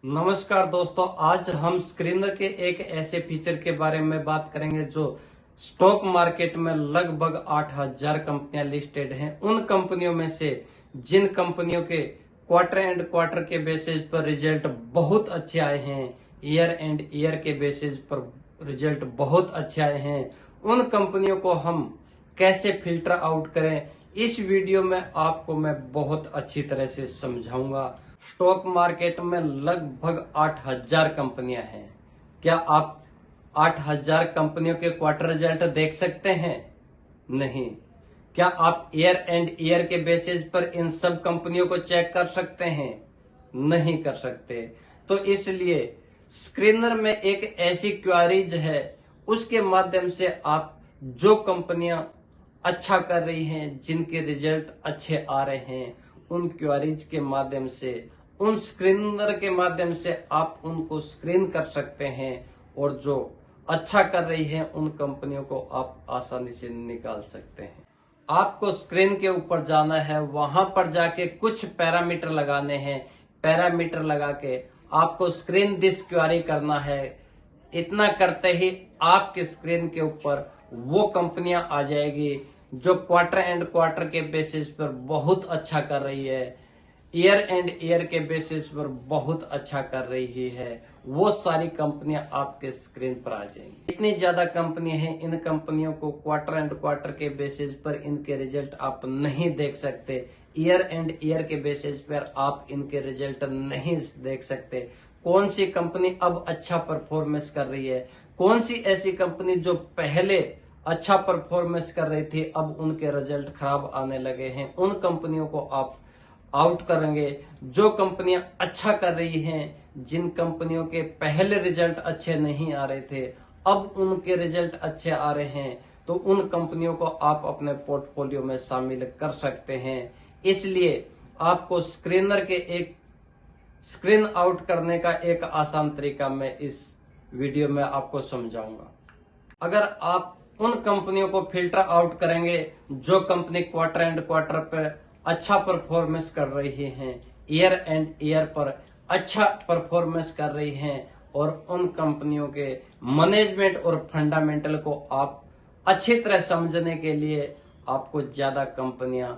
नमस्कार दोस्तों, आज हम स्क्रीनर के एक ऐसे फीचर के बारे में बात करेंगे जो स्टॉक मार्केट में लगभग 8000 कंपनियां लिस्टेड हैं। उन कंपनियों में से जिन कंपनियों के क्वार्टर एंड क्वार्टर के बेसिस पर रिजल्ट बहुत अच्छे आए हैं, ईयर एंड ईयर के बेसिस पर रिजल्ट बहुत अच्छे आए हैं, उन कंपनियों को हम कैसे फिल्टर आउट करें, इस वीडियो में आपको मैं बहुत अच्छी तरह से समझाऊंगा। स्टॉक मार्केट में लगभग 8000 कंपनियां हैं। क्या आप 8000 कंपनियों के क्वार्टर रिजल्ट देख सकते हैं? नहीं। क्या आप ईयर एंड ईयर के बेसिस पर इन सब कंपनियों को चेक कर सकते हैं? नहीं कर सकते। तो इसलिए स्क्रीनर में एक ऐसी क्वेरीज है, उसके माध्यम से आप जो कंपनियां अच्छा कर रही हैं, जिनके रिजल्ट अच्छे आ रहे हैं, उन क्वेरीज के माध्यम से, उन स्क्रीनर के माध्यम से आप उनको स्क्रीन कर सकते हैं और जो अच्छा कर रही हैं उन कंपनियों को आप आसानी से निकाल सकते हैं। आपको स्क्रीन के ऊपर जाना है, वहां पर जाके कुछ पैरामीटर लगाने हैं। पैरामीटर लगा के आपको स्क्रीन दिस क्वेरी करना है। इतना करते ही आपके स्क्रीन के ऊपर वो कंपनियां आ जाएगी जो क्वार्टर एंड क्वार्टर के बेसिस पर बहुत अच्छा कर रही है, ईयर एंड ईयर के बेसिस पर बहुत अच्छा कर रही है। वो सारी कंपनियां आपके स्क्रीन पर आ जाएंगी। इतनी ज्यादा कंपनी हैं, इन कंपनियों को क्वार्टर एंड क्वार्टर के बेसिस पर इनके रिजल्ट आप नहीं देख सकते, ईयर एंड ईयर के बेसिस पर आप इनके रिजल्ट नहीं देख सकते। कौन सी कंपनी अब अच्छा परफॉर्मेंस कर रही है, कौन सी ऐसी कंपनी जो पहले अच्छा परफॉर्मेंस कर रही थी अब उनके रिजल्ट खराब आने लगे हैं, उन कंपनियों को आप आउट करेंगे। जो कंपनियां अच्छा कर रही हैं, जिन कंपनियों के पहले रिजल्ट अच्छे नहीं आ रहे थे अब उनके रिजल्ट अच्छे आ रहे हैं, तो उन कंपनियों को आप अपने पोर्टफोलियो में शामिल कर सकते हैं। इसलिए आपको स्क्रीनर के एक स्क्रीन आउट करने का एक आसान तरीका मैं इस वीडियो में आपको समझाऊंगा। अगर आप उन कंपनियों को फिल्टर आउट करेंगे जो कंपनी क्वार्टर एंड क्वार्टर पर अच्छा परफॉर्मेंस कर रही हैं, ईयर एंड ईयर पर अच्छा परफॉर्मेंस कर रही हैं, और उन कंपनियों के मैनेजमेंट और फंडामेंटल को आप अच्छी तरह समझने के लिए आपको ज्यादा कंपनियां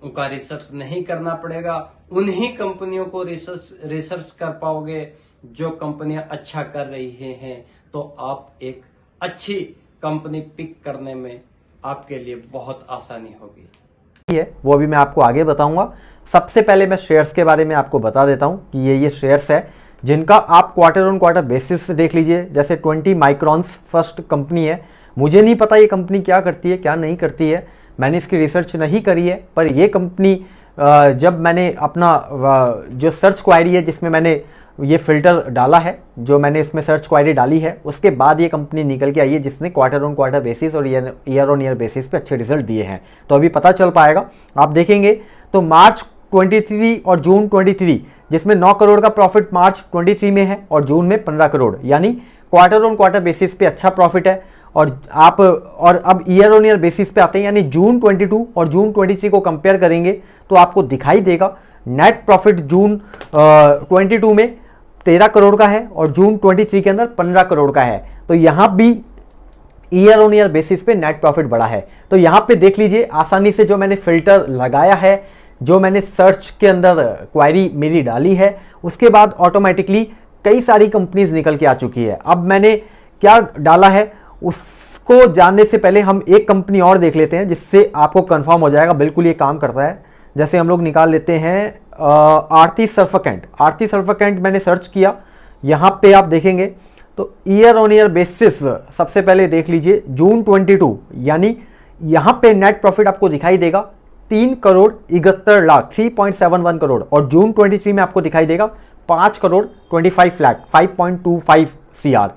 उनका रिसर्च नहीं करना पड़ेगा। उन्हीं कंपनियों को रिसर्च कर पाओगे जो कंपनियां अच्छा कर रही हैं, तो आप एक अच्छी कंपनी पिक करने में आपके लिए बहुत आसानी होगी। है वो भी मैं आपको आगे बताऊंगा। सबसे पहले मैं शेयर्स के बारे में आपको बता देता हूं कि ये शेयर्स है जिनका आप क्वार्टर ऑन क्वार्टर बेसिस से देख लीजिए। जैसे 20 माइक्रॉन्स फर्स्ट कंपनी है। मुझे नहीं पता ये कंपनी क्या करती है क्या नहीं करती है, मैंने इसकी रिसर्च नहीं करी है, पर ये कंपनी जब मैंने अपना जो सर्च क्वायरी है जिसमें मैंने ये फिल्टर डाला है, जो मैंने इसमें सर्च क्वायरी डाली है, उसके बाद ये कंपनी निकल के आई है जिसने क्वार्टर ऑन क्वार्टर बेसिस और ईयर ऑन ईयर बेसिस पे अच्छे रिजल्ट दिए हैं। तो अभी पता चल पाएगा। आप देखेंगे तो मार्च 23 और जून 23 जिसमें 9 करोड़ का प्रॉफिट मार्च 23 में है और जून में 15 करोड़, यानी क्वार्टर ऑन क्वार्टर बेसिस पे अच्छा प्रॉफिट है। और अब ईयर ऑन ईयर बेसिस पे आते हैं, यानी जून 22 और जून 23 को कंपेयर करेंगे तो आपको दिखाई देगा नेट प्रॉफिट जून 22 में 13 करोड़ का है और जून 23 के अंदर 15 करोड़ का है। तो यहां भी ईयर ऑन ईयर बेसिस पे नेट प्रॉफिट बढ़ा है। तो यहां पे देख लीजिए आसानी से जो मैंने फिल्टर लगाया है, जो मैंने सर्च के अंदर क्वायरी मेरी डाली है, उसके बाद ऑटोमेटिकली कई सारी कंपनीज निकल के आ चुकी है। अब मैंने क्या डाला है उसको जानने से पहले हम एक कंपनी और देख लेते हैं जिससे आपको कंफर्म हो जाएगा बिल्कुल ये काम करता है। जैसे हम लोग निकाल लेते हैं आरती सर्फेक्टेंट। आरती सर्फेक्टेंट मैंने सर्च किया, यहाँ पे आप देखेंगे तो ईयर ऑन ईयर बेसिस सबसे पहले देख लीजिए जून 22, यानी यहाँ पे नेट प्रॉफिट आपको दिखाई देगा 3 करोड़ 71 लाख 3.71 करोड़, और जून 23 में आपको दिखाई देगा 5 करोड़ 25 लाख 5.25 CR।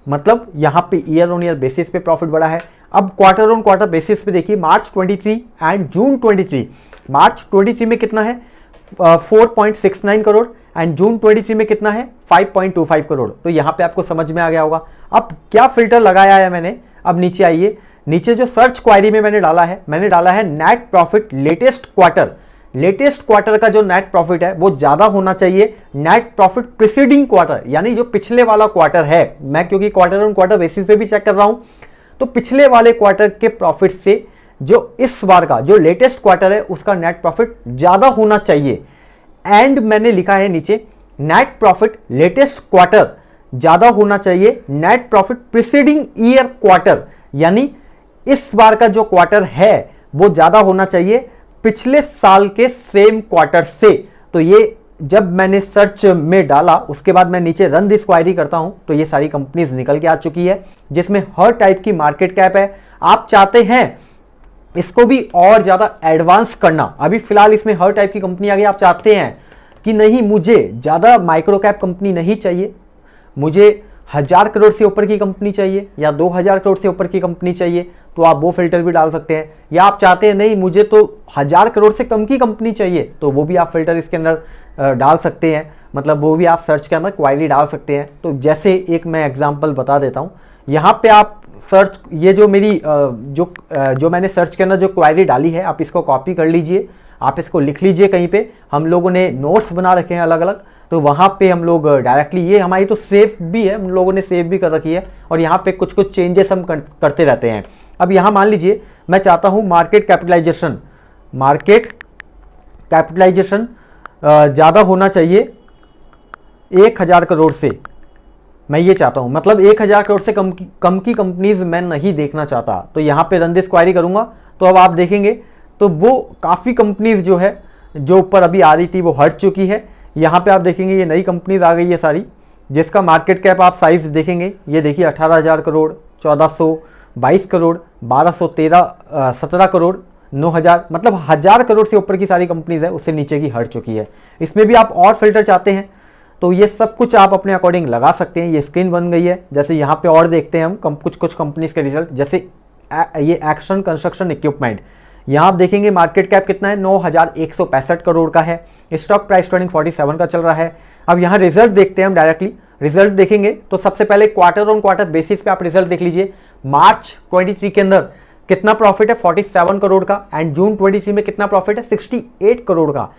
मतलब यहाँ पे ईयर ऑन ईयर बेसिस पे प्रॉफिट बढ़ा है। अब क्वार्टर ऑन क्वार्टर बेसिस पे देखिए मार्च 23 एंड जून 23। मार्च 23 में कितना है 4.69 करोड़ एंड जून 23 में कितना है 5.25 करोड़। तो यहां पे आपको समझ में आ गया होगा। अब क्या फिल्टर लगाया है मैंने, अब नीचे आइए, नीचे जो सर्च क्वायरी में मैंने डाला है net profit latest quarter latest quarter का जो नेट प्रॉफिट है वो ज्यादा होना चाहिए नेट प्रॉफिट प्रीसीडिंग क्वार्टर, यानी जो पिछले वाला क्वार्टर है, मैं क्योंकि क्वार्टर ऑन क्वार्टर बेसिस पे भी चेक कर रहा हूं, तो पिछले वाले क्वार्टर के प्रॉफिट से जो इस बार का जो लेटेस्ट क्वार्टर है उसका नेट प्रॉफिट ज्यादा होना चाहिए। एंड मैंने लिखा है नीचे नेट प्रॉफिट लेटेस्ट क्वार्टर ज्यादा होना चाहिए net profit preceding year quarter, यानी इस बार का जो क्वार्टर है वो ज्यादा होना चाहिए पिछले साल के सेम क्वार्टर से। तो ये जब मैंने सर्च में डाला उसके बाद मैं नीचे रन दिस क्वायरी करता हूं तो ये सारी कंपनीज निकल के आ चुकी है जिसमें हर टाइप की मार्केट कैप है। आप चाहते हैं इसको भी और ज्यादा एडवांस करना, अभी फिलहाल इसमें हर टाइप की कंपनी आ गई, आप चाहते हैं कि नहीं मुझे ज्यादा माइक्रो कैप कंपनी नहीं चाहिए, मुझे 1000 करोड़ से ऊपर की कंपनी चाहिए या 2000 करोड़ से ऊपर की कंपनी चाहिए, तो आप वो फिल्टर भी डाल सकते हैं। या आप चाहते हैं नहीं मुझे तो 1000 करोड़ से कम की कंपनी चाहिए, तो वो भी आप फिल्टर इसके अंदर डाल सकते हैं, मतलब वो भी आप सर्च के अंदर क्वायरी डाल सकते हैं। तो जैसे एक मैं एग्जांपल बता देता हूं, यहाँ पे आप सर्च, ये जो मेरी जो मैंने सर्च के अंदर जो क्वायरी डाली है आप इसको कॉपी कर लीजिए, आप इसको लिख लीजिए कहीं पे, हम लोगों ने नोट्स बना रखे हैं अलग अलग, तो वहाँ पे हम लोग डायरेक्टली, ये हमारी तो सेव भी है, हम लोगों ने सेव भी कर रखी है और यहाँ पे कुछ कुछ चेंजेस हम करते रहते हैं। अब यहाँ मान लीजिए मैं चाहता हूँ मार्केट कैपिटलाइजेशन ज़्यादा होना चाहिए 1000 करोड़ से, मैं ये चाहता हूँ, मतलब 1000 करोड़ से कम की कंपनीज मैं नहीं देखना चाहता। तो यहाँ पे रन दिस क्वायरी करूँगा तो अब आप देखेंगे तो वो काफ़ी कंपनीज जो है जो ऊपर अभी आ रही थी वो हट चुकी है। यहाँ पे आप देखेंगे ये नई कंपनीज आ गई है सारी, जिसका मार्केट कैप आप साइज देखेंगे, ये देखिए 18,000 करोड़, 1422 करोड़, 1213, 17 करोड़, 9000, मतलब 1000 करोड़ से ऊपर की सारी कंपनीज है, उससे नीचे की हट चुकी है। इसमें भी आप और फिल्टर चाहते हैं तो ये सब कुछ आप अपने अकॉर्डिंग लगा सकते हैं। ये स्क्रीन बन गई है, जैसे यहाँ पे और देखते हैं हम कुछ कंपनीज के रिजल्ट, जैसे ये एक्शन कंस्ट्रक्शन इक्विपमेंट, यहाँ आप देखेंगे मार्केट कैप कितना है, 9165 करोड़ का है, स्टॉक प्राइस ट्रेडिंग 47 का चल रहा है। अब यहाँ रिजल्ट देखते हैं हम, डायरेक्टली रिजल्ट देखेंगे तो सबसे पहले क्वार्टर ऑन क्वार्टर बेसिस पे आप रिजल्ट देख लीजिए। मार्च 23 के अंदर कितना प्रॉफिट है, 47 करोड़ का, एंड जून 23 में कितना प्रॉफिट है, 68 करोड़ का,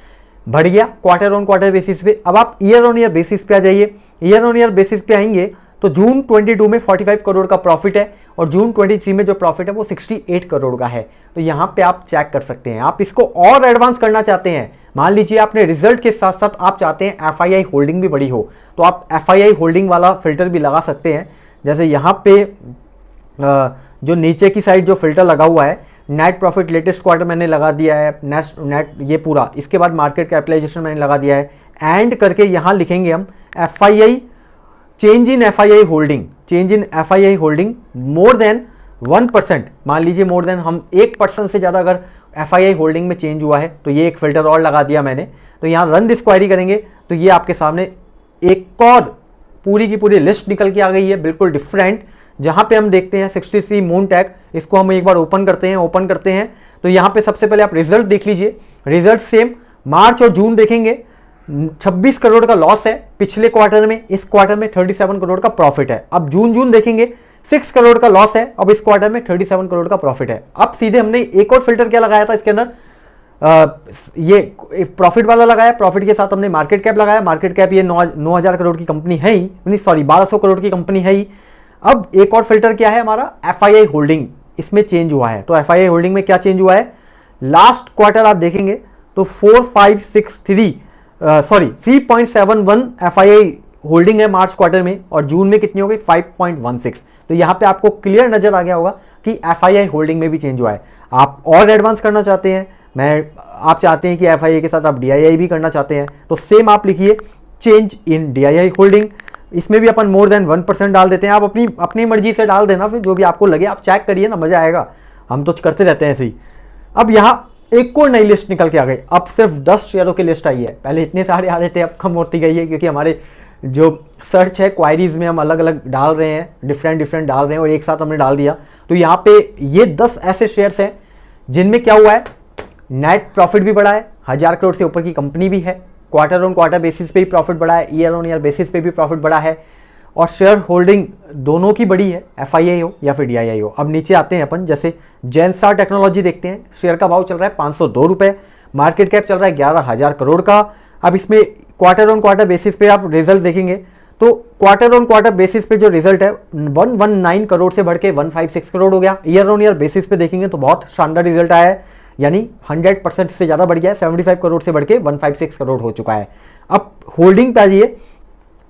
बढ़ गया क्वार्टर ऑन क्वार्टर बेसिस पे। अब आप ईयर ऑन ईयर बेसिस पे आ जाइए, ईयर ऑन ईयर बेसिस पे आएंगे तो जून 22 में 45 करोड़ का प्रॉफिट है और जून 23 में जो प्रॉफिट है वो 68 करोड़ का है। तो यहाँ पे आप चेक कर सकते हैं, आप इसको और एडवांस करना चाहते हैं, मान लीजिए आपने रिजल्ट के साथ साथ आप चाहते हैं FII होल्डिंग भी बड़ी हो, तो आप FII होल्डिंग वाला फिल्टर भी लगा सकते हैं। जैसे यहाँ पे जो नीचे की साइड जो फिल्टर लगा हुआ है, नेट प्रॉफिट लेटेस्ट क्वार्टर मैंने लगा दिया है, नेट ये पूरा, इसके बाद मार्केट कैपिटलाइजेशन मैंने लगा दिया है, एंड करके यहाँ लिखेंगे हम FII change in FII holding more than 1%, मान लीजिए मोर देन, हम 1% से ज़्यादा अगर FII होल्डिंग में चेंज हुआ है तो ये एक फिल्टर और लगा दिया मैंने। तो यहाँ रन दिस क्वायरी करेंगे तो ये आपके सामने एक और पूरी की पूरी लिस्ट निकल के आ गई है, बिल्कुल डिफरेंट, जहाँ पे हम देखते हैं 63 मूनटेक, इसको हम एक बार ओपन करते हैं तो यहाँ पे सबसे पहले आप रिजल्ट देख लीजिए, रिजल्ट सेम, मार्च और जून देखेंगे 26 करोड़ का लॉस है पिछले क्वार्टर में, इस क्वार्टर में 37 करोड़ का प्रॉफिट है। अब जून देखेंगे 6 करोड़ का लॉस है, अब इस क्वार्टर में 37 करोड़ का प्रॉफिट है। अब सीधे हमने एक और फिल्टर क्या लगाया था इसके अंदर, ये प्रॉफिट वाला लगाया, प्रॉफिट के साथ हमने मार्केट कैप लगाया, मार्केट कैप ये 9000 करोड़ की कंपनी है ही, नहीं सॉरी 1200 करोड़ की कंपनी है ही। अब एक और फिल्टर क्या है हमारा, FII होल्डिंग, इसमें चेंज हुआ है। तो FII होल्डिंग में क्या चेंज हुआ है, लास्ट क्वार्टर आप देखेंगे तो 3.71 FII होल्डिंग है मार्च क्वार्टर में, और जून में कितनी हो गई 5.16। तो यहाँ पे आपको क्लियर नजर आ गया होगा कि FII होल्डिंग में भी चेंज हुआ है। आप और एडवांस करना चाहते हैं, आप चाहते हैं कि FII के साथ आप DII भी करना चाहते हैं, तो सेम आप लिखिए चेंज इन DII होल्डिंग, इसमें भी अपन मोर देन 1% डाल देते हैं। आप अपनी मर्जी से डाल देना, फिर जो भी आपको लगे आप चेक करिए ना, मजा आएगा, हम तो करते रहते हैं ऐसे ही। अब यहाँ एक और नई लिस्ट निकल के आ गई, अब सिर्फ 10 शेयरों की लिस्ट आई है, पहले इतने सारे आ रहे थे, अब कम होती गई है क्योंकि हमारे जो सर्च है क्वायरीज में हम अलग अलग डाल रहे हैं, डिफरेंट डाल रहे हैं और एक साथ हमने डाल दिया। तो यहाँ पे ये 10 ऐसे शेयर्स हैं जिनमें क्या हुआ है, नेट प्रॉफिट भी बढ़ा है, 1000 करोड़ से ऊपर की कंपनी भी है, क्वार्टर ऑन क्वार्टर बेसिस पे भी प्रॉफिट बढ़ा है, ईयर ऑन ईयर बेसिस पे भी प्रॉफिट बढ़ा है, और शेयर होल्डिंग दोनों की बड़ी है, FII हो या फिर DII हो। अब नीचे आते हैं अपन, जैसे जेनसार टेक्नोलॉजी देखते हैं, शेयर का भाव चल रहा है 502 रुपये, मार्केट कैप चल रहा है 11,000 करोड़ का। अब इसमें क्वार्टर ऑन क्वार्टर बेसिस पे आप रिजल्ट देखेंगे तो क्वार्टर ऑन क्वार्टर बेसिस पे जो रिजल्ट है 119 करोड़ से बढ़ के 156 करोड़ हो गया। ईयर ऑन ईयर बेसिस पे देखेंगे तो बहुत शानदार रिजल्ट आया है, यानी 100% से ज़्यादा बढ़ गया है, 75 करोड़ से बढ़ के 156 करोड़ हो चुका है। अब होल्डिंग पे आइए,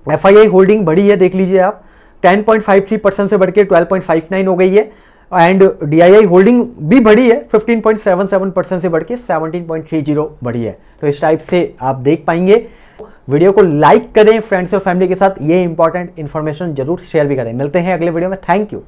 FII होल्डिंग बढ़ी है, देख लीजिए आप 10.53% से बढ़ के 12.59 हो गई है। एंड DII होल्डिंग भी बढ़ी है, 15.77% से बढ़ के 17.30 बढ़ी है। तो इस टाइप से आप देख पाएंगे। वीडियो को लाइक करें, फ्रेंड्स और फैमिली के साथ ये इंपॉर्टेंट इन्फॉर्मेशन जरूर शेयर भी करें। मिलते हैं अगले वीडियो में, थैंक यू।